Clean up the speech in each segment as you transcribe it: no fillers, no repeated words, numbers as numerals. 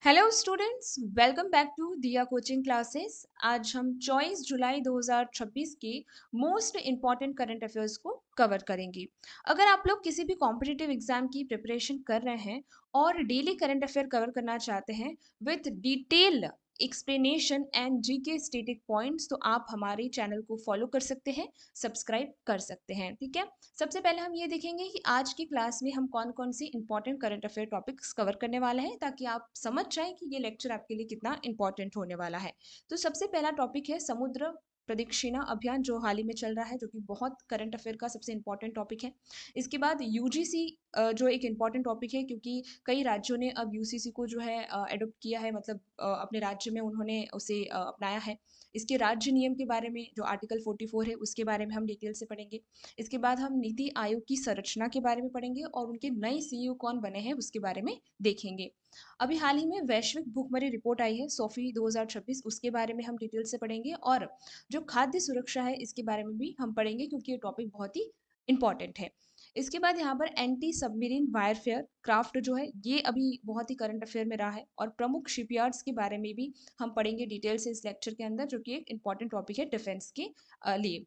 Hello students, welcome back to Diya coaching classes. आज हम 24 जुलाई 2026 के मोस्ट इम्पॉर्टेंट करंट अफेयर्स को कवर करेंगे। अगर आप लोग किसी भी कॉम्पिटिटिव एग्जाम की प्रिपरेशन कर रहे हैं और डेली करंट अफेयर कवर करना चाहते हैं with detail explanation and GK static points, तो आप हमारे चैनल को फॉलो कर सकते हैं, सब्सक्राइब कर सकते हैं। ठीक है, सबसे पहले हम ये देखेंगे कि आज की क्लास में हम कौन कौन सी important current affair topics cover करने वाले हैं, ताकि आप समझ जाएं कि ये लेक्चर आपके लिए कितना इंपॉर्टेंट होने वाला है। तो सबसे पहला टॉपिक है समुद्र प्रदक्षिणा अभियान, जो हाल ही में चल रहा है, जो कि बहुत करंट अफेयर का सबसे इंपॉर्टेंट टॉपिक है। इसके बाद यूजीसी, जो एक इम्पॉर्टेंट टॉपिक है, क्योंकि कई राज्यों ने अब यूसीसी को जो है अडोप्ट किया है, मतलब अपने राज्य में उन्होंने उसे अपनाया है। इसके राज्य नियम के बारे में, जो आर्टिकल 44 है, उसके बारे में हम डिटेल से पढ़ेंगे। इसके बाद हम नीति आयोग की संरचना के बारे में पढ़ेंगे और उनके नए सीईओ कौन बने हैं उसके बारे में देखेंगे। अभी हाल ही में वैश्विक भूखमरी रिपोर्ट आई है सोफी 2026, उसके बारे में हम डिटेल से पढ़ेंगे। और जो खाद्य सुरक्षा है, इसके बारे में भी हम पढ़ेंगे, क्योंकि ये टॉपिक बहुत ही इंपॉर्टेंट है। इसके बाद यहाँ पर एंटी सबमरीन वायरफेयर क्राफ्ट जो है, ये अभी बहुत ही करंट अफेयर में रहा है। और प्रमुख शिपयार्ड्स के बारे में भी हम पढ़ेंगे डिटेल से इस लेक्चर के अंदर, जो कि एक इंपॉर्टेंट टॉपिक है डिफेंस के लिए।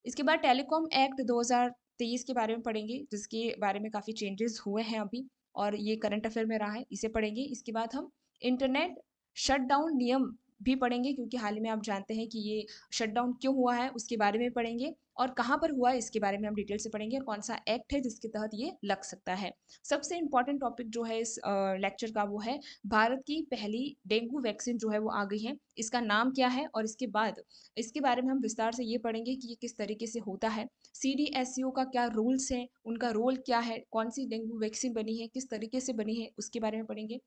इसके बाद टेलीकॉम एक्ट 2023 के बारे में पढ़ेंगे, जिसके बारे में काफ़ी चेंजेस हुए हैं अभी, और ये करंट अफेयर में रहा है, इसे पढ़ेंगे। इसके बाद हम इंटरनेट शटडाउन नियम भी पढ़ेंगे, क्योंकि हाल ही में आप जानते हैं कि ये शटडाउन क्यों हुआ है, उसके बारे में पढ़ेंगे। और कहाँ पर हुआ है, इसके बारे में हम डिटेल से पढ़ेंगे, और कौन सा एक्ट है जिसके तहत ये लग सकता है। सबसे इंपॉर्टेंट टॉपिक जो है इस लेक्चर का, वो है भारत की पहली डेंगू वैक्सीन जो है वो आ गई है, इसका नाम क्या है। और इसके बाद इसके बारे में हम विस्तार से ये पढ़ेंगे कि ये किस तरीके से होता है, सीडीएसयू का क्या रूल्स हैं, उनका रोल क्या है, कौन सी डेंगू वैक्सीन बनी है, किस तरीके से बनी है, उसके बारे में पढ़ेंगे।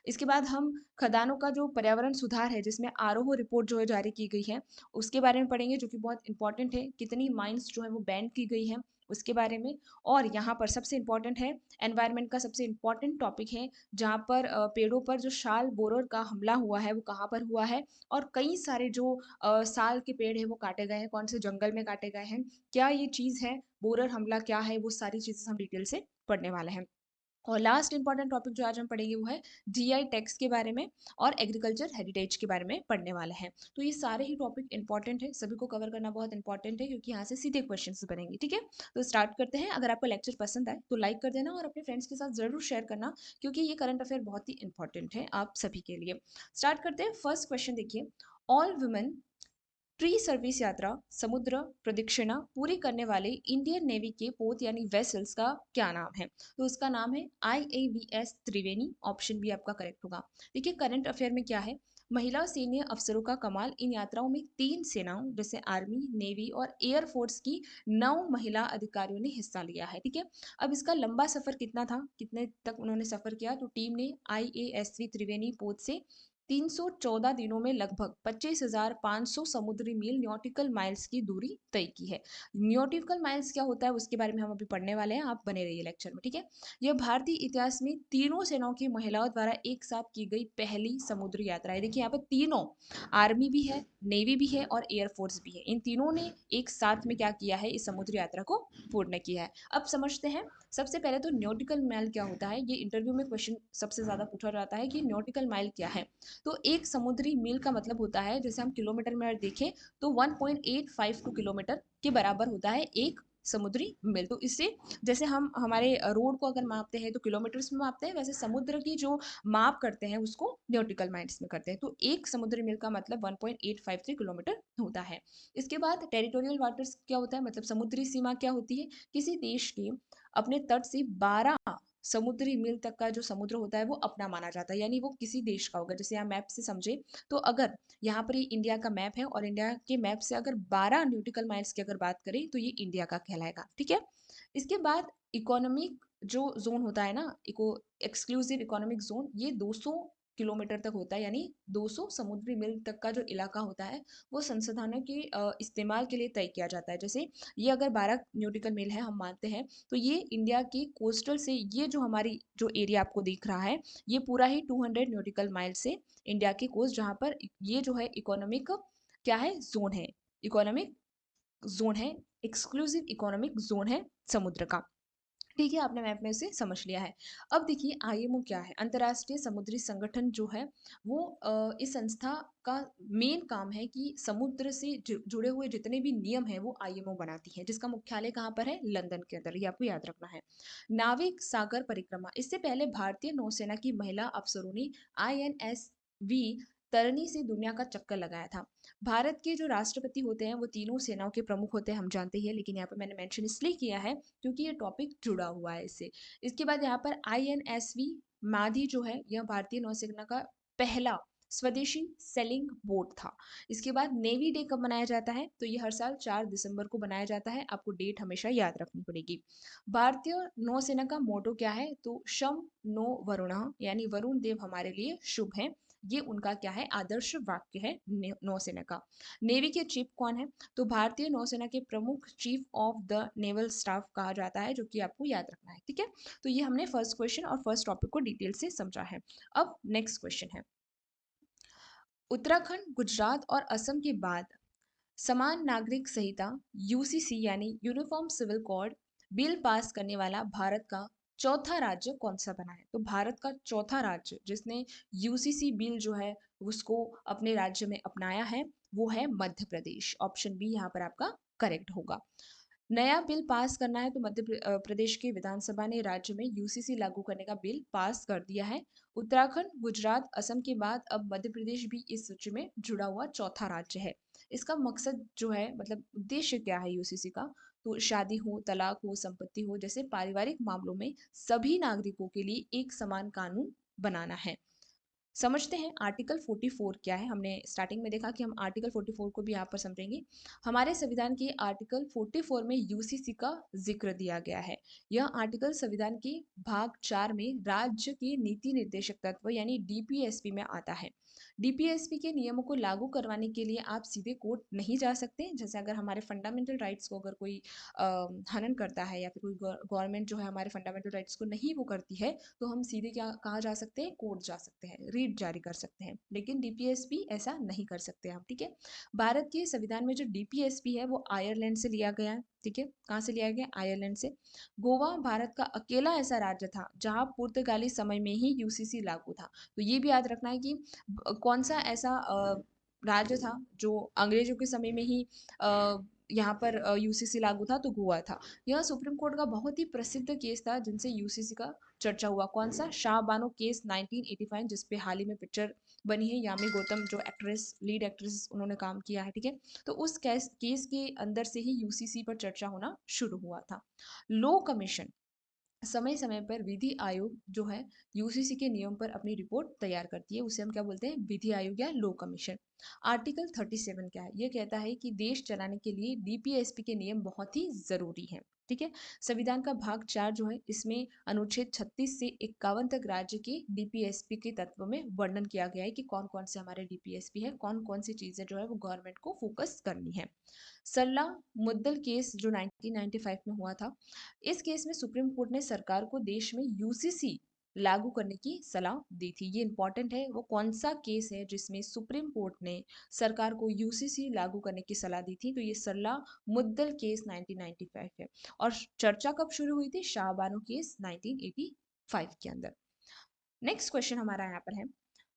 इसके बाद हम खदानों का जो पर्यावरण सुधार है, जिसमें आरोह रिपोर्ट जो है जारी की गई है, उसके बारे में पढ़ेंगे, जो कि बहुत इंपॉर्टेंट है। कितनी माइंस जो है वो बैन की गई है, उसके बारे में। और यहाँ पर सबसे इंपॉर्टेंट है, एनवायरनमेंट का सबसे इंपॉर्टेंट टॉपिक है, जहाँ पर पेड़ों पर जो शाल बोरर का हमला हुआ है वो कहाँ पर हुआ है, और कई सारे जो साल के पेड़ है वो काटे गए हैं, कौन से जंगल में काटे गए हैं, क्या ये चीज़ है, बोरर हमला क्या है, वो सारी चीज़ें हम डिटेल से पढ़ने वाले हैं। और लास्ट इंपॉर्टेंट टॉपिक जो आज हम पढ़ेंगे वो है जीआई टैक्स के बारे में और एग्रीकल्चर हेरिटेज के बारे में पढ़ने वाले हैं। तो ये सारे ही टॉपिक इंपॉर्टेंट है, सभी को कवर करना बहुत इंपॉर्टेंट है, क्योंकि यहाँ से सीधे क्वेश्चन बनेंगे। ठीक है, तो स्टार्ट करते हैं। अगर आपको लेक्चर पसंद आए तो लाइक कर देना और अपने फ्रेंड्स के साथ जरूर शेयर करना, क्योंकि ये करंट अफेयर बहुत ही इंपॉर्टेंट है आप सभी के लिए। स्टार्ट करते हैं। फर्स्ट क्वेश्चन देखिए, ऑल वुमेन प्री सर्विस यात्रा समुद्र प्रदक्षिणा पूरी करने वाले इंडियन नेवी के पोत यानी वेसल्स का क्या नाम है। तो उसका नाम है IAVS त्रिवेणी। ऑप्शन बी आपका करेक्ट होगा। देखिए, करंट अफेयर में क्या है, महिला सैन्य अफसरों का कमाल। इन यात्राओं में 3 सेनाओं जैसे आर्मी, नेवी और एयरफोर्स की 9 महिला अधिकारियों ने हिस्सा लिया है। ठीक है, अब इसका लंबा सफर कितना था, कितने तक उन्होंने सफर किया, तो टीम ने IASV त्रिवेणी पोत से 314 दिनों में लगभग 25,500 समुद्री मील न्यूटिकल माइल्स की दूरी तय की है। न्यूटिकल माइल्स क्या होता है उसके बारे में हम अभी पढ़ने वाले हैं, आप बने रहिए लेक्चर में। ठीक है, यह भारतीय इतिहास में तीनों सेनाओं की महिलाओं द्वारा एक साथ की गई पहली समुद्री यात्रा है। देखिए, यहाँ पर तीनों, आर्मी भी है, नेवी भी है और एयरफोर्स भी है, इन तीनों ने एक साथ में क्या किया है, इस समुद्री यात्रा को पूर्ण किया है। अब समझते हैं। सबसे पहले तो न्यूटिकल माइल क्या होता है, ये इंटरव्यू में क्वेश्चन सबसे ज्यादा पूछा जाता है कि न्यूटिकल माइल क्या है। तो एक समुद्री मील का मतलब होता है, जैसे हम किलोमीटर में देखें तो 1.852 किलोमीटर के बराबर होता है एक समुद्री मील। तो इससे, जैसे हम हमारे रोड को अगर मापते हैं तो किलोमीटर्स में मापते हैं, वैसे समुद्र की जो माप करते हैं उसको न्यूटिकल माइल्स में करते हैं। तो एक समुद्री मील का मतलब 1.853 किलोमीटर होता है। इसके बाद टेरिटोरियल वाटर्स क्या होता है, मतलब समुद्री सीमा क्या होती है, किसी देश के अपने तट से 12 समुद्री मील तक का जो समुद्र होता है वो अपना माना जाता है, यानी वो किसी देश का होगा। जैसे यहाँ मैप से समझे, तो अगर यहाँ पर ये इंडिया का मैप है और इंडिया के मैप से अगर 12 न्यूटिकल माइल्स की अगर बात करें तो ये इंडिया का कहलाएगा। ठीक है, इसके बाद इकोनॉमिक जो जोन होता है ना, एक्सक्लूसिव इकोनॉमिक जोन, ये 200 किलोमीटर तक होता है, यानी 200 समुद्री मील तक का जो इलाका होता है वो संसाधनों के इस्तेमाल के लिए तय किया जाता है। जैसे ये अगर 12 न्यूटिकल मील है हम मानते हैं, तो ये इंडिया की कोस्टल से, ये जो हमारी जो एरिया आपको दिख रहा है, ये पूरा ही 200 न्यूटिकल माइल से इंडिया की कोस्ट, जहाँ पर ये जो है इकोनॉमिक क्या है, जोन है, इकोनॉमिक जोन है, एक्सक्लूसिव इकोनॉमिक जोन है समुद्र का। ठीक है, आपने मैप में उसे समझ लिया है। अब देखिए आईएमओ क्या है? अंतर्राष्ट्रीय समुद्री संगठन जो है वो इस संस्था का मेन काम है कि समुद्र से जुड़े हुए जितने भी नियम हैं वो आईएमओ बनाती है, जिसका मुख्यालय कहाँ पर है? लंदन के अंदर, ये आपको याद रखना है। नाविक सागर परिक्रमा, इससे पहले भारतीय नौसेना की महिला अफसरों ने आईएनएसवी तरनी से दुनिया का चक्कर लगाया था। भारत के जो राष्ट्रपति होते हैं वो तीनों सेनाओं के प्रमुख होते हैं, हम जानते ही हैं, लेकिन यहाँ पर मैंने मेंशन इसलिए किया है क्योंकि ये टॉपिक जुड़ा हुआ है इससे। इसके बाद यहाँ पर आईएनएसवी माधी जो है यह भारतीय नौसेना का पहला स्वदेशी सेलिंग बोट था। इसके बाद नेवी डे कब मनाया जाता है? तो ये हर साल 4 दिसंबर को मनाया जाता है, आपको डेट हमेशा याद रखनी पड़ेगी। भारतीय नौसेना का मोटो क्या है? तो शम नो वरुण, यानी वरुण देव हमारे लिए शुभ है। ये उनका क्या है? आदर्श वाक्य है नौसेना का। नेवी के चीफ कौन है? तो भारतीय नौसेना के प्रमुख chief of the naval staff कहा जाता है, जो कि आपको याद रखना है। ठीक है, तो ये हमने फर्स्ट क्वेश्चन और फर्स्ट टॉपिक को डिटेल से समझा है। अब नेक्स्ट क्वेश्चन है, उत्तराखंड, गुजरात और असम के बाद समान नागरिक संहिता यूसीसी यानी uniform civil code bill pass करने वाला भारत का चौथा राज्य कौन सा बना है? तो भारत का चौथा राज्य जिसने यूसीसी बिल जो है उसको अपने राज्य में अपनाया है वो है मध्य प्रदेश। ऑप्शन बी यहाँ पर आपका करेक्ट होगा। नया बिल पास करना है तो प्रदेश की विधानसभा ने राज्य में यूसीसी लागू करने का बिल पास कर दिया है। उत्तराखंड, गुजरात, असम के बाद अब मध्य प्रदेश भी इस सूची में जुड़ा हुआ चौथा राज्य है। इसका मकसद जो है, मतलब उद्देश्य क्या है यूसीसी का? तो शादी हो, तलाक हो, संपत्ति हो जैसे पारिवारिक मामलों में सभी नागरिकों के लिए एक समान कानून बनाना है। समझते हैं आर्टिकल 44 क्या है। हमने स्टार्टिंग में देखा कि हम आर्टिकल 44 को भी यहाँ पर समझेंगे। हमारे संविधान के आर्टिकल 44 में यूसीसी का जिक्र दिया गया है। यह आर्टिकल संविधान के भाग 4 में राज्य के नीति निर्देशक तत्व यानी डीपीएसपी में आता है। डीपीएसपी के नियमों को लागू करवाने के लिए आप सीधे कोर्ट नहीं जा सकते। जैसे अगर हमारे फंडामेंटल राइट्स को अगर कोई हनन करता है या फिर कोई गवर्नमेंट जो है हमारे फंडामेंटल राइट्स को नहीं वो करती है, तो हम सीधे क्या कहा जा सकते हैं? कोर्ट जा सकते हैं, रीट जारी कर सकते हैं। लेकिन डीपीएसपी ऐसा नहीं कर सकते हम। ठीक है, भारत के संविधान में जो डीपीएसपी है वो आयरलैंड से लिया गया है। ठीक है, कहाँ से लिया गया? आयरलैंड से। गोवा भारत का अकेला ऐसा राज्य था जहां पुर्तगाली समय में ही यूसीसी लागू था। तो ये भी याद रखना है कि कौन सा ऐसा राज्य था जो अंग्रेजों के समय में ही यहाँ पर यूसीसी लागू था? तो गोवा था। यह सुप्रीम कोर्ट का बहुत ही प्रसिद्ध केस था जिनसे यूसीसी का चर्चा हुआ। कौन सा? शाह बानो केस 1985, जिसपे हाल ही में पिक्चर बनी है। यामी गौतम जो एक्ट्रेस, लीड एक्ट्रेस, उन्होंने काम किया है। ठीक है, तो उस केस के अंदर से ही यूसीसी पर चर्चा होना शुरू हुआ था। लो कमीशन समय समय पर विधि आयोग जो है यूसीसी के नियम पर अपनी रिपोर्ट तैयार करती है, उसे हम क्या बोलते हैं? विधि आयोग या लो कमीशन। आर्टिकल 37 क्या है? ये कहता है कि देश चलाने के लिए डीपीएसपी के नियम बहुत ही जरूरी हैं। ठीक है, संविधान का भाग 4 जो है इसमें अनुच्छेद 36 से 51 तक राज्य के डीपीएसपी के तत्व में वर्णन किया गया है कि कौन कौन से हमारे डीपीएसपी है, कौन कौन सी चीजें जो है वो गवर्नमेंट को फोकस करनी है। सरला मुद्दल केस जो 1995 में हुआ था, इस केस में सुप्रीम कोर्ट ने सरकार को देश में यूसीसी लागू करने की सलाह दी थी। ये इंपॉर्टेंट है, वो कौन सा केस है जिसमें सुप्रीम कोर्ट ने सरकार को यूसीसी लागू करने की सलाह दी थी? तो ये सरला मुद्दल केस 1995 है। और चर्चा कब शुरू हुई थी? शाहबानो केस 1985 के अंदर। नेक्स्ट क्वेश्चन हमारा यहाँ पर है,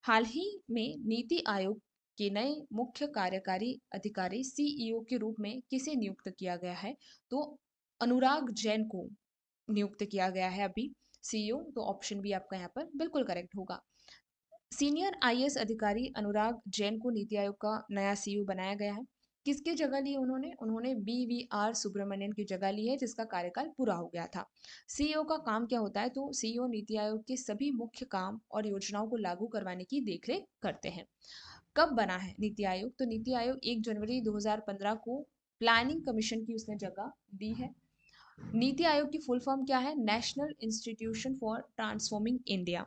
हाल ही में नीति आयोग के नए मुख्य कार्यकारी अधिकारी सीईओ के रूप में किसे नियुक्त किया गया है? तो अनुराग जैन को नियुक्त किया गया है अभी सीईओ। तो ऑप्शन बी आपका यहाँ पर बिल्कुल करेक्ट होगा। सीनियर आईएएस अधिकारी अनुराग जैन को नीति आयोग का नया सीईओ बनाया गया है। किसकी जगह ली उन्होंने? उन्होंने बीवीआर सुब्रमण्यन की जगह ली है जिसका कार्यकाल पूरा हो गया था। सीईओ का काम क्या होता है? तो सीईओ नीति आयोग के सभी मुख्य काम और योजनाओं को लागू करवाने की देखरेख करते हैं। कब बना है नीति आयोग? तो नीति आयोग 1 जनवरी 2015 को प्लानिंग कमीशन की उसने जगह दी है। नीति आयोग की फुल फॉर्म क्या है? National institution for transforming India.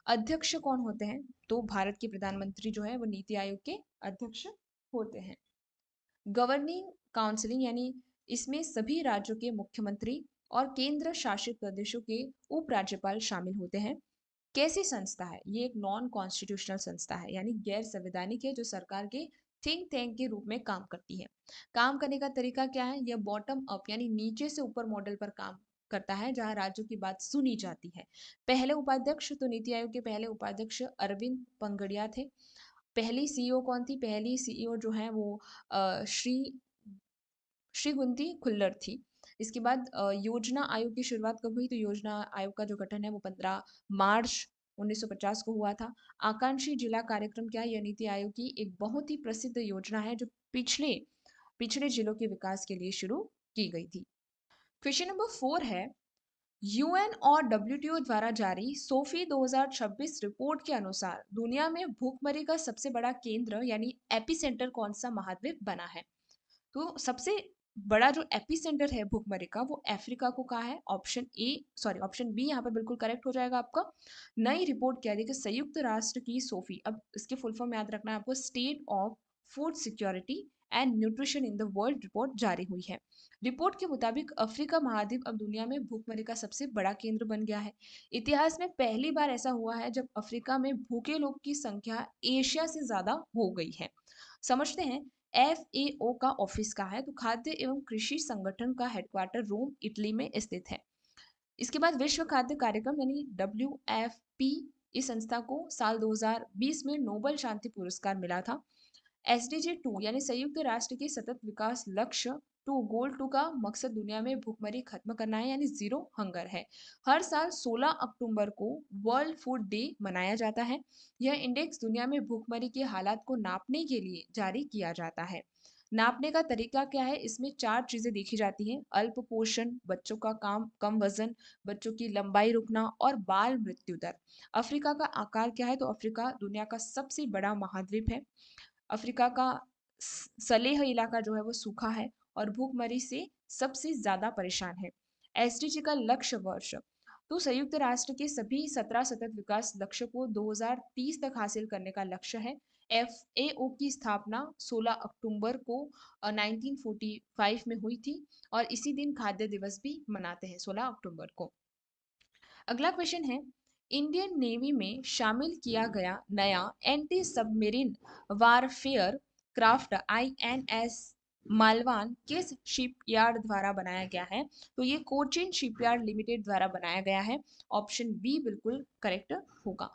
अध्यक्ष कौन होते हैं? तो भारत के प्रधानमंत्री जो है वो नीति आयोग के अध्यक्ष होते हैं। गवर्निंग काउंसिलिंग यानी इसमें सभी राज्यों के मुख्यमंत्री और केंद्र शासित प्रदेशों के उपराज्यपाल शामिल होते हैं। कैसी संस्था है ये? एक नॉन कॉन्स्टिट्यूशनल संस्था है, यानी गैर संवैधानिक है, जो सरकार के थिंक टैंक के रूप में काम करती है। काम करने का तरीका क्या है? यह बॉटम अप यानी नीचे से ऊपर मॉडल पर काम करता है जहां राज्यों की बात सुनी जाती है। पहले उपाध्यक्ष, तो नीति आयोग के पहले उपाध्यक्ष अरविंद पंगड़िया थे। पहली सीईओ कौन थी? पहली सीईओ जो है वो श्री श्रीगुंती खुल्लर थी। इसके बाद योजना आयोग की शुरुआत कब हुई? तो योजना आयोग का जो गठन है वो 15 मार्च 1950 को हुआ था। आकांक्षी जिला कार्यक्रम क्या है? यह नीति आयोग की एक बहुत ही प्रसिद्ध योजना है जो पिछले पिछड़े जिलों के विकास के लिए शुरू की गई थी। क्वेश्चन नंबर 4 है, यूएन और डब्ल्यूटीओ द्वारा जारी सोफी 2026 रिपोर्ट के अनुसार दुनिया में भूखमरी का सबसे बड़ा केंद्र यानी एपिसेंटर कौन सा महाद्वीप बना है? तो सबसे बड़ा जो एपिसेंटर है भूखमरी का वो अफ्रीका को कहा है। ऑप्शन बी यहाँ पे बिल्कुल करेक्ट हो जाएगा आपका। नई रिपोर्ट क्या है? देखिए, संयुक्त राष्ट्र की सोफी, अब इसके फुल फॉर्म याद रखना है आपको, state of food security and nutrition in the world report जारी हुई है। रिपोर्ट के मुताबिक अफ्रीका महाद्वीप अब दुनिया में भूखमरी का सबसे बड़ा केंद्र बन गया है। इतिहास में पहली बार ऐसा हुआ है जब अफ्रीका में भूखे लोग की संख्या एशिया से ज्यादा हो गई है। समझते हैं। FAO का ऑफिस कहाँ है? तो खाद्य एवं कृषि संगठन का हेडक्वार्टर रोम, इटली में स्थित है। इसके बाद विश्व खाद्य कार्यक्रम यानी WFP, इस संस्था को साल 2020 में नोबेल शांति पुरस्कार मिला था। SDG 2 यानी संयुक्त राष्ट्र के सतत विकास लक्ष्य गोल 2 का मकसद दुनिया में भूखमरी खत्म करना है यानी जीरो हंगर है। हर साल 16 अक्टूबर को वर्ल्ड फूड डे मनाया जाता है। यह इंडेक्स दुनिया में भूखमरी के हालात को नापने के लिए जारी किया जाता है। नापने का तरीका क्या है? इसमें 4 चीजें देखी जाती हैं: अल्प पोषण, बच्चों का काम कम वजन, बच्चों की लंबाई रुकना और बाल मृत्यु दर। अफ्रीका का आकार क्या है? तो अफ्रीका दुनिया का सबसे बड़ा महाद्वीप है। अफ्रीका का सलेह इलाका जो है वो सूखा है और भूखमरी से सबसे ज्यादा परेशान है। एसडीजी का लक्ष्य वर्ष, तो संयुक्त राष्ट्र के सभी 17 सतत विकास लक्ष्य को 2030 तक हासिल करने का लक्ष्य है। FAO की स्थापना 16 अक्टूबर को 1945 में हुई थी और इसी दिन खाद्य दिवस भी मनाते हैं 16 अक्टूबर को। अगला क्वेश्चन है, इंडियन नेवी में शामिल किया गया नया anti submarine warfare craft INS Malvan किस शिपयार्ड द्वारा बनाया गया है? तो ये कोचिन शिपयार्ड लिमिटेड द्वारा बनाया गया है। ऑप्शन बी बिल्कुल करेक्ट होगा।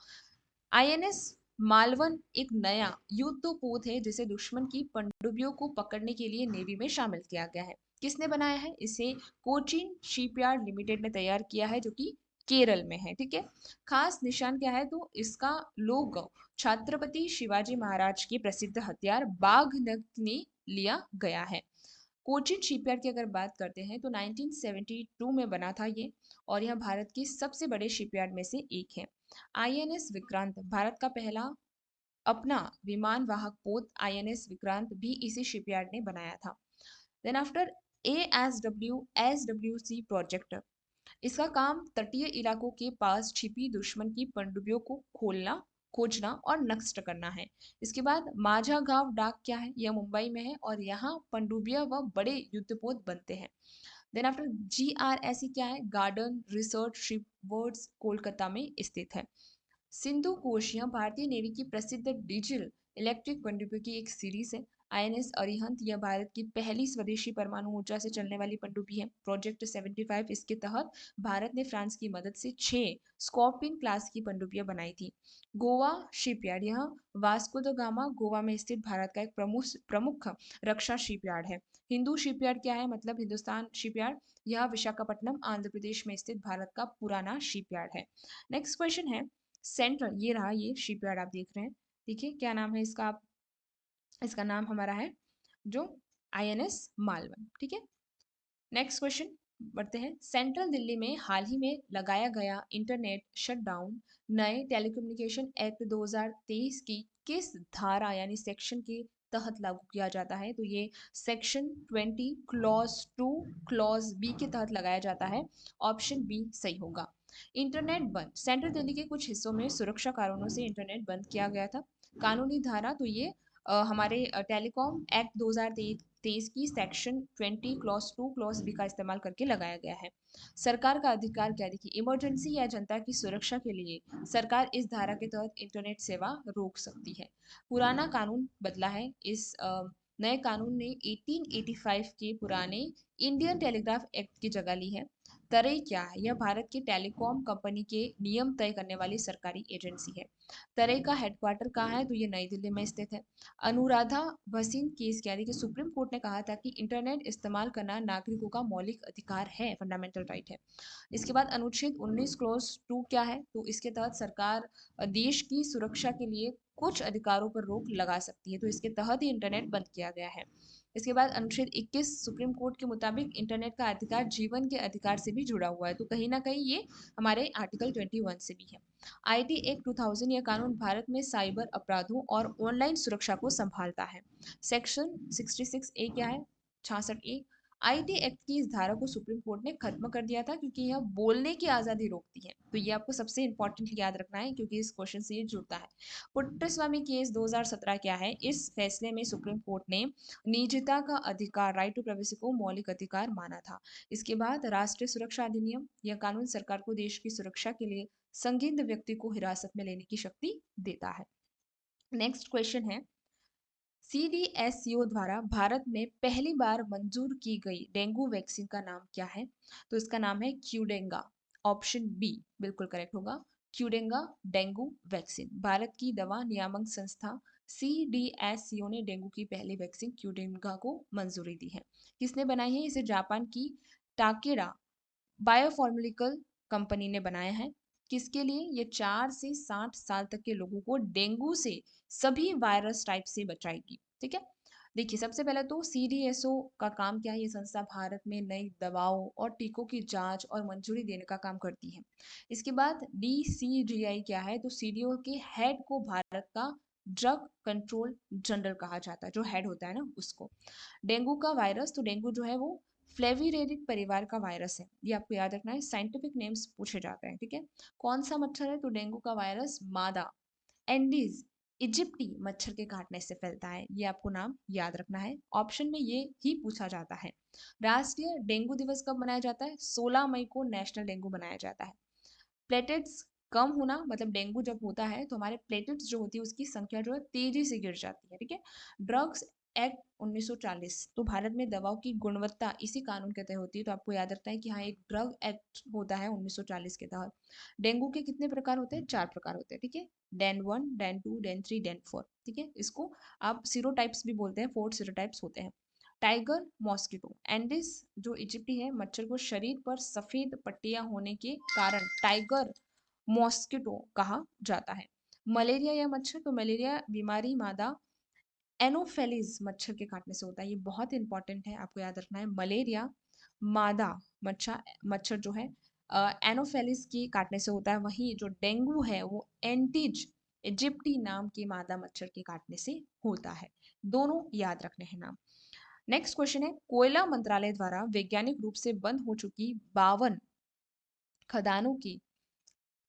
INS मालवन एक नया युद्धपोत है जिसे दुश्मन की पनडुब्बियों को पकड़ने के लिए नेवी में शामिल किया गया है। किसने बनाया है इसे? कोचिन शिपयार्ड लिमिटेड ने तैयार किया है जो कि केरल में है। ठीक है। खास निशान क्या है? तो इसका लोगो छत्रपति शिवाजी महाराज के प्रसिद्ध हथियार बाघ नख ने लिया गया है। कोचिन शिपयार्ड की अगर बात करते हैं तो 1972 में बना था ये और यह भारत के सबसे बड़े शिपयार्ड में से एक है। INS विक्रांत भारत का पहला अपना विमान वाहक पोत INS विक्रांत भी इसी शिपयार्ड ने बनाया था। देन आफ्टर ASWC प्रोजेक्ट, इसका काम तटीय इलाकों के पास छिपी दुश्मन की पनडुब्बियों को खोजना और नष्ट करना है। इसके बाद माझा गांव डाक क्या है? यह मुंबई में है और यहाँ पनडुब्बियां व बड़े युद्धपोत बनते हैं। देन आफ्टर GRSE क्या है? Garden research ship words Kolkata में स्थित है। सिंधु कोश यह भारतीय नेवी की प्रसिद्ध डीजल इलेक्ट्रिक पनडुब्बियों की एक सीरीज है। INS अरिहंत यह भारत की पहली स्वदेशी परमाणु ऊर्जा से चलने वाली पनडुब्बी है। प्रोजेक्ट 75, इसके तहत भारत ने फ्रांस की मदद से 6 स्कॉर्पिन क्लास की पनडुब्बियां बनाई थी। गोवा शिपयार्ड यह वास्को द गामा गोवा में स्थित भारत का एक प्रमुख रक्षा शिपयार्ड है। हिंदू शिपयार्ड क्या है? मतलब हिंदुस्तान शिपयार्ड, यह विशाखापट्टनम आंध्र प्रदेश में स्थित भारत का पुराना शिपयार्ड है। नेक्स्ट क्वेश्चन है, सेंट्रल, ये रहा ये शिपयार्ड आप देख रहे हैं। देखिए क्या नाम है इसका? इसका नाम हमारा है जो INS मालवन। ठीक है। नेक्स्ट क्वेश्चन बढ़ते हैं। सेंट्रल दिल्ली में हाल ही में लगाया गया इंटरनेट शटडाउन नए टेलीकम्युनिकेशन एक्ट 2023 की किस धारा यानी सेक्शन के तहत लागू किया जाता है? तो ये सेक्शन 20 क्लॉज 2 क्लॉज बी के तहत लगाया जाता है। ऑप्शन बी सही होगा। इंटरनेट बंद, सेंट्रल दिल्ली के कुछ हिस्सों में सुरक्षा कारणों से इंटरनेट बंद किया गया था। कानूनी धारा, तो ये हमारे टेलीकॉम एक्ट 2023 की सेक्शन 20 क्लॉज 2 क्लॉज बी का इस्तेमाल करके लगाया गया है। सरकार का अधिकार क्या? देखिए, इमरजेंसी या जनता की सुरक्षा के लिए सरकार इस धारा के तहत इंटरनेट सेवा रोक सकती है। पुराना कानून बदला है। इस नए कानून ने 1885 के पुराने इंडियन टेलीग्राफ एक्ट की जगह ली है। तरई क्या है? यह भारत की टेलीकॉम कंपनी के नियम तय करने वाली सरकारी एजेंसी है। तरई का हेडक्वार्टर कहाँ है? तो ये नई दिल्ली में स्थित है। अनुराधा भसीन केस क्या है? देखिए सुप्रीम कोर्ट ने कहा था कि इंटरनेट इस्तेमाल करना नागरिकों का मौलिक अधिकार है, फंडामेंटल राइट है। इसके बाद अनुच्छेद 19 क्लोज 2 क्या है? तो इसके तहत सरकार देश की सुरक्षा के लिए कुछ अधिकारों पर रोक लगा सकती है, तो इसके तहत ही इंटरनेट बंद किया गया है। इसके बाद अनुच्छेद 21 सुप्रीम कोर्ट के मुताबिक इंटरनेट का अधिकार जीवन के अधिकार से भी जुड़ा हुआ है, तो कहीं ना कहीं ये हमारे आर्टिकल 21 से भी है। आईटी एक्ट 2000 यह कानून भारत में साइबर अपराधों और ऑनलाइन सुरक्षा को संभालता है। सेक्शन 66 ए क्या है? 66 ए आईटी एक्ट की इस धारा को सुप्रीम कोर्ट ने खत्म कर दिया था क्योंकि यह बोलने की आजादी रोकती है, तो ये आपको सबसे इंपॉर्टेंट याद रखना है क्योंकि इस क्वेश्चन से ये जुड़ता है। पुट्टस्वामी केस 2017 क्या है? इस फैसले में सुप्रीम कोर्ट ने निजता का अधिकार, राइट टू प्राइवेसी को मौलिक अधिकार माना था। इसके बाद राष्ट्रीय सुरक्षा अधिनियम, यह कानून सरकार को देश की सुरक्षा के लिए संदिग्ध व्यक्ति को हिरासत में लेने की शक्ति देता है। नेक्स्ट क्वेश्चन है, सीडीएसयू द्वारा भारत में पहली बार मंजूर की गई डेंगू वैक्सीन का नाम क्या है? तो इसका नाम है क्यूडेंगा। ऑप्शन बी बिल्कुल करेक्ट होगा। क्यूडेंगा डेंगू वैक्सीन। भारत की दवा नियामक संस्था सीडीएसयू ने डेंगू की पहली वैक्सीन क्यूडेंगा को मंजूरी दी है। किसने बनाई है? इसे जापान की टाकेडा बायोफॉर्मुलिकल कंपनी ने बनाया है। किसके लिए? ये 4 से 60 साल तक के लोगों को डेंगू से सभी वायरस टाइप से बचाएगी। ठीक है, देखिए सबसे पहले तो सीडीएसओ का काम क्या है? ये संस्था भारत में नई दवाओं और टीकों की जांच और मंजूरी देने का काम करती है। इसके बाद डीसीजीआई क्या है? तो सीडीओ के हेड को भारत का ड्रग कंट्रोल जनरल कहा जाता है, जो हेड होता है ना उसको। डेंगू का वायरस, तो डेंगू जो है वो फ्लेविरेटिड परिवार का वायरस है, ये आपको याद रखना है। साइंटिफिक नेम्स पूछे जाते हैं, ठीक है। कौन सा मच्छर है? तो डेंगू का वायरस मादा एंडीज इजिप्टी मच्छर के काटने से फैलता है, ये आपको नाम याद रखना है। ऑप्शन में ये ही पूछा जाता है। राष्ट्रीय डेंगू दिवस कब मनाया जाता है? 16 मई को नेशनल डेंगू मनाया जाता है। प्लेटेट्स कम होना, मतलब डेंगू जब होता है तो हमारे प्लेटेट्स जो होती है उसकी संख्या जो है तेजी से गिर जाती है, ठीक है। ड्रग्स एक्ट 1940, तो भारत में दवाओं की गुणवत्ता इसी कानून के तहत होती है, तो आपको याद रखना है कि हाँ एक ड्रग एक्ट होता है 1940 के तहत। डेंगू के कितने प्रकार होते हैं? 4 प्रकार होते हैं, ठीक है। डेन 1, डेन 2, डेन 3, डेन 4, ठीक है। इसको आप सीरोटाइप्स भी बोलते हैं, 4 सीरोटाइप्स होते हैं। टाइगर मॉस्किटो एंडिस जो इजिप्टी है मच्छर को शरीर पर सफेद पट्टियां होने के कारण टाइगर मॉस्किटो कहा जाता है। मलेरिया या मच्छर, तो मलेरिया बीमारी मादा एनोफेलिस मच्छर के काटने से होता है, ये बहुत इंपॉर्टेंट है, आपको याद रखना है। मलेरिया मादा मच्छर मच्छर जो है एनोफेलिस के काटने से होता है। वहीं जो डेंगू है वो एंटीज इजिप्टी नाम के मादा मच्छर के काटने से होता है। दोनों याद रखने हैं नाम। नेक्स्ट क्वेश्चन है, कोयला मंत्रालय द्वारा वैज्ञानिक रूप से बंद हो चुकी 52 खदानों की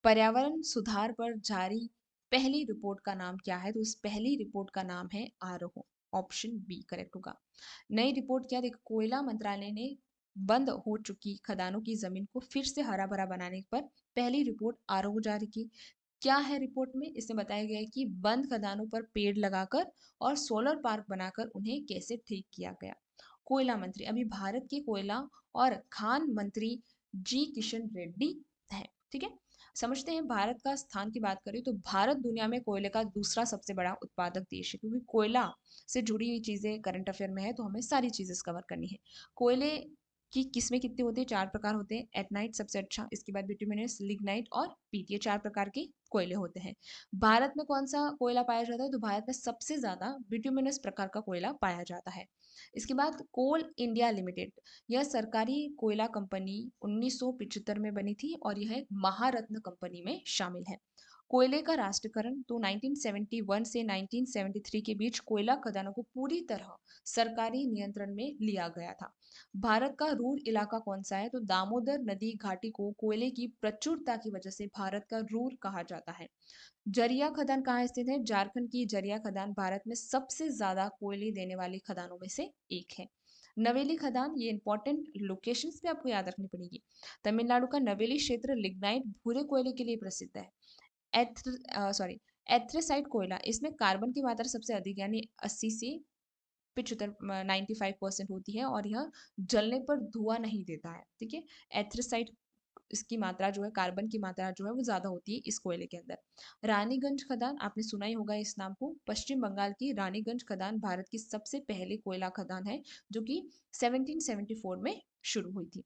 पर्यावरण सुधार पर जारी पहली रिपोर्ट का नाम क्या है? तो इस पहली रिपोर्ट का नाम है आरोह। ऑप्शन बी करेक्ट होगा। नई रिपोर्ट क्या? देखो कोयला मंत्रालय ने बंद हो चुकी खदानों की जमीन को फिर से हरा भरा बनाने पर पहली रिपोर्ट आरोह जारी की। क्या है रिपोर्ट में? इसमें बताया गया है कि बंद खदानों पर पेड़ लगाकर और सोलर पार्क बनाकर उन्हें कैसे ठीक किया गया। कोयला मंत्री अभी भारत के कोयला और खान मंत्री जी किशन रेड्डी है, ठीक है। समझते हैं भारत का स्थान की बात करें तो भारत दुनिया में कोयले का दूसरा सबसे बड़ा उत्पादक देश है, क्योंकि कोयला से जुड़ी हुई चीजें करंट अफेयर में है तो हमें सारी चीजें कवर करनी है। कोयले की किस्में कितने होते हैं? 4 प्रकार होते हैं। एटनाइट सबसे अच्छा, इसके बाद बिटुमिनस, लिग्नाइट और पीट, ये 4 प्रकार के कोयले होते हैं। भारत में कौन सा कोयला पाया जाता है? तो भारत में सबसे ज्यादा बिटुमिनस प्रकार का कोयला पाया जाता है। इसके बाद कोल इंडिया लिमिटेड, यह सरकारी कोयला कंपनी 1975 में बनी थी और यह एक महारत्न कंपनी में शामिल है। कोयले का राष्ट्रीयकरण, तो 1971 से 1973 के बीच कोयला खदानों को पूरी तरह सरकारी नियंत्रण में लिया गया था। भारत का रूर इलाका कौन सा है? तो दामोदर नदी घाटी को कोयले की प्रचुरता की वजह से भारत का रूर कहा जाता है। जरिया खदान कहाँ स्थित है? झारखंड की जरिया खदान भारत में सबसे ज्यादा कोयले देने वाली खदानों में से एक है। नवेली खदान, ये इंपॉर्टेंट लोकेशंस भी आपको याद रखनी पड़ेगी। तमिलनाडु का नवेली क्षेत्र लिग्नाइट भूरे कोयले के लिए प्रसिद्ध है। एथ्रेसाइट कोयला, इसमें कार्बन की मात्रा सबसे अधिक यानी 80 से 75 95% होती है और यह जलने पर धुआं नहीं देता है। ठीक है, एथ्रेसाइट इसकी मात्रा जो है, कार्बन की मात्रा जो है वो ज़्यादा होती है इस कोयले के अंदर। रानीगंज खदान आपने सुना ही होगा इस नाम को। पश्चिम बंगाल की रानीगंज खदान भारत की सबसे पहले कोयला खदान है जो कि 1774 में शुरू हुई थी।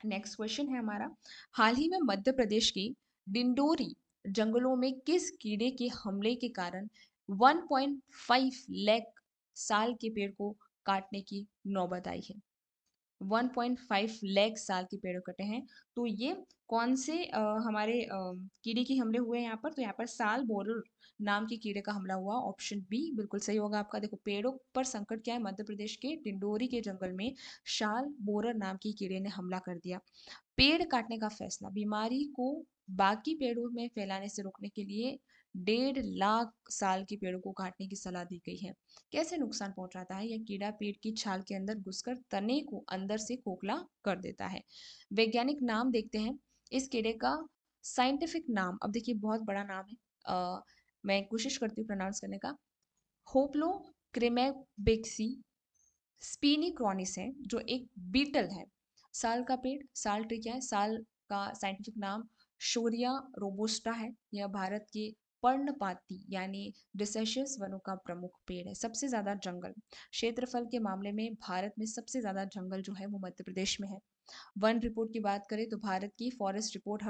नेक्स्ट क्वेश्चन है हमारा, हाल ही में मध्य प्रदेश की डिंडोरी जंगलों में किस कीड़े के हमले के कारण 1.5 लाख साल के पेड़ को काटने की नौबत आई है? 1.5 लाख साल के पेड़ कटे हैं। तो ये कौन से हमारे कीड़े के हमले हुए हैं यहाँ पर? तो यहाँ पर साल बोरर नाम के कीड़े का हमला हुआ। ऑप्शन बी बिल्कुल सही होगा आपका। देखो, पेड़ों पर संकट क्या है, मध्य प्रदेश के डिंडोरी के जंगल में शाल बोरर नाम की कीड़े ने हमला कर दिया। पेड़ काटने का फैसला, बीमारी को बाकी पेड़ों में फैलाने से रोकने के लिए 1.5 लाख साल के पेड़ों को काटने की सलाह दी गई है। कैसे नुकसान पहुंचाता है? यह कीड़ा पेड़ की छाल के अंदर घुसकर तने को अंदर से खोखला कर देता है। वैज्ञानिक नाम देखते हैं इस कीड़े का। साइंटिफिक नाम, अब देखिए बहुत बड़ा नाम है, मैं कोशिश करती हूँ प्रोनाउंस करने का। होप्लो क्रेमेबेक्सी स्पीनी क्रॉनिस है, जो एक बीटल है। साल का पेड़, साल ट्री क्या है? साल का साइंटिफिक नाम शोरिया रोबोस्टा है। यह भारत के पर्णपाती यानी डिसेशियस वनों का प्रमुख पेड़ है। सबसे ज्यादा जंगल क्षेत्रफल के मामले में भारत में सबसे ज्यादा जंगल जो है वो मध्य प्रदेश में है। वन रिपोर्ट की बात करें तो भारत की फॉरेस्ट रिपोर्ट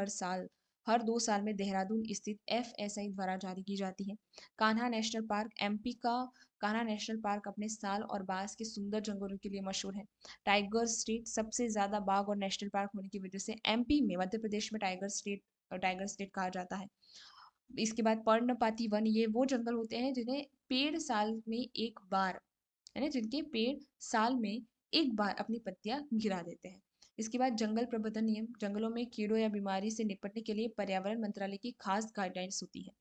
हर 2 साल में देहरादून स्थित FSI द्वारा जारी की जाती है। कान्हा नेशनल पार्क, एमपी का कान्हा नेशनल पार्क अपने साल और बांस के सुंदर जंगलों के लिए मशहूर है। टाइगर स्टेट, सबसे ज्यादा बाघ और नेशनल पार्क होने की वजह से एमपी में, मध्य प्रदेश में टाइगर स्टेट कहा जाता है। इसके बाद पर्णपाती वन, ये वो जंगल होते हैं जिन्हें पेड़ साल में एक बार, है ना, जिनके पेड़ साल में एक बार अपनी पत्तियां गिरा देते हैं। इसके बाद जंगल प्रबंधन नियम, जंगलों में कीड़ों या बीमारी से निपटने के लिए पर्यावरण मंत्रालय की खास गाइडलाइंस होती है।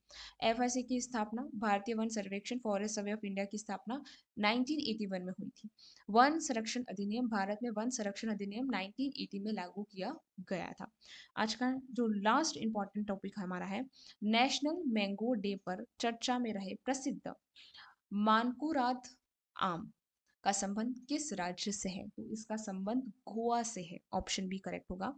FSA की स्थापना, भारतीय वन सर्वेक्षण फॉरेस्ट सर्वे ऑफ इंडिया की स्थापना 1981 में हुई थी। वन संरक्षण अधिनियम, भारत में वन संरक्षण अधिनियम 1980 में लागू किया गया था। आज का जो लास्ट इंपॉर्टेंट टॉपिक हमारा है, नेशनल मैंगो डे पर चर्चा में रहे प्रसिद्ध मानकुराद आम का संबंध किस राज्य से है? तो इसका संबंध गोवा से है। ऑप्शन बी करेक्ट होगा।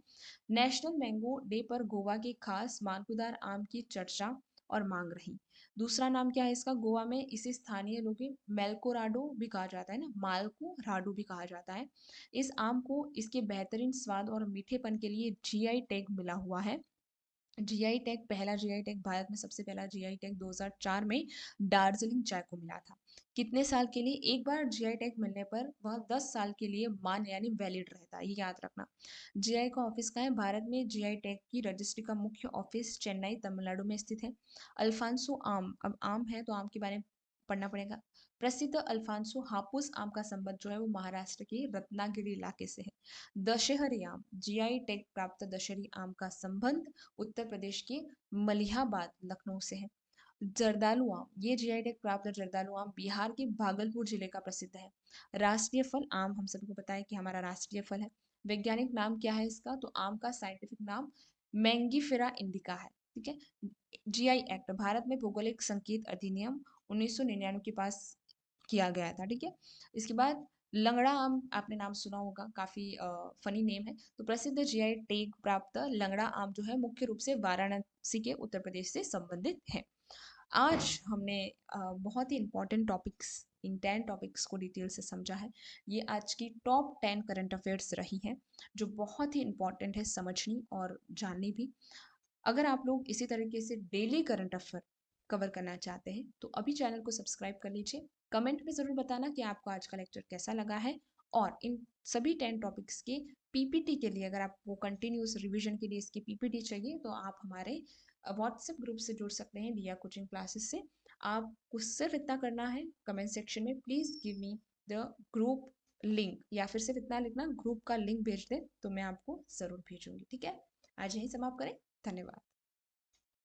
नेशनल मैंगो डे पर गोवा के खास मानकुदार आम की चर्चा और मांग रही। दूसरा नाम क्या है इसका? गोवा में इसे स्थानीय लोग मेलकोराडो भी कहा जाता है ना, मालको राडो भी कहा जाता है। इस आम को इसके बेहतरीन स्वाद और मीठेपन के लिए GI टैग मिला हुआ है। जीआई टैग, पहला जीआई टैग भारत में, सबसे पहला जीआई टैग 2004 में दार्जिलिंग चाय को मिला था। कितने साल के लिए? एक बार जीआई टैग मिलने पर वह 10 साल के लिए मान्य यानी वैलिड रहता है, ये याद रखना। जीआई का ऑफिस कहाँ है? भारत में जीआई टैग की रजिस्ट्री का मुख्य ऑफिस चेन्नई तमिलनाडु में स्थित है। अल्फांसो आम, अब आम है तो आम के बारे में पढ़ना पड़ेगा। प्रसिद्ध अल्फांसो हापुस आम का संबंध जो है वो महाराष्ट्र के रत्नागिरी इलाके से है। दशहरी आम, जीआई टैग प्राप्त दशहरी आम का संबंध उत्तर प्रदेश के मलिहाबाद लखनऊ से है। जर्दालू आम, ये जीआई टैग प्राप्त जर्दालू आम बिहार के भागलपुर जिले का प्रसिद्ध है। राष्ट्रीय फल आम, हम सभी को पता है कि हमारा राष्ट्रीय फल है। वैज्ञानिक नाम क्या है इसका? तो आम का साइंटिफिक नाम मैंगीफेरा इंडिका है। ठीक है। जीआई एक्ट, भारत में भौगोलिक संकेत अधिनियम 1999 के पास किया गया था। ठीक है। इसके बाद लंगड़ा आम, आपने नाम सुना होगा, काफी फनी नेम है। तो प्रसिद्ध जीआई टैग प्राप्त लंगड़ा आम जो है मुख्य रूप से वाराणसी के उत्तर प्रदेश से संबंधित है। आज हमने बहुत ही इंपॉर्टेंट टॉपिक्स, इन 10 टॉपिक्स को डिटेल से समझा है। ये आज की टॉप 10 करंट अफेयर्स रही हैं, जो बहुत ही इंपॉर्टेंट है समझनी और जाननी भी। अगर आप लोग इसी तरीके से डेली करंट अफेयर कवर करना चाहते हैं तो अभी चैनल को सब्सक्राइब कर लीजिए। कमेंट में ज़रूर बताना कि आपको आज का लेक्चर कैसा लगा है, और इन सभी 10 टॉपिक्स के PPT के लिए, अगर आपको कंटिन्यूस रिवीजन के लिए इसकी PPT चाहिए तो आप हमारे व्हाट्सएप ग्रुप से जुड़ सकते हैं, दिया कोचिंग क्लासेस से। आपको सिर्फ इतना करना है, कमेंट सेक्शन में please give me the group link, या फिर सिर्फ इतना लिखना ग्रुप का लिंक भेज दें तो मैं आपको ज़रूर भेजूंगी। ठीक है, आज यहीं समाप्त करें। धन्यवाद।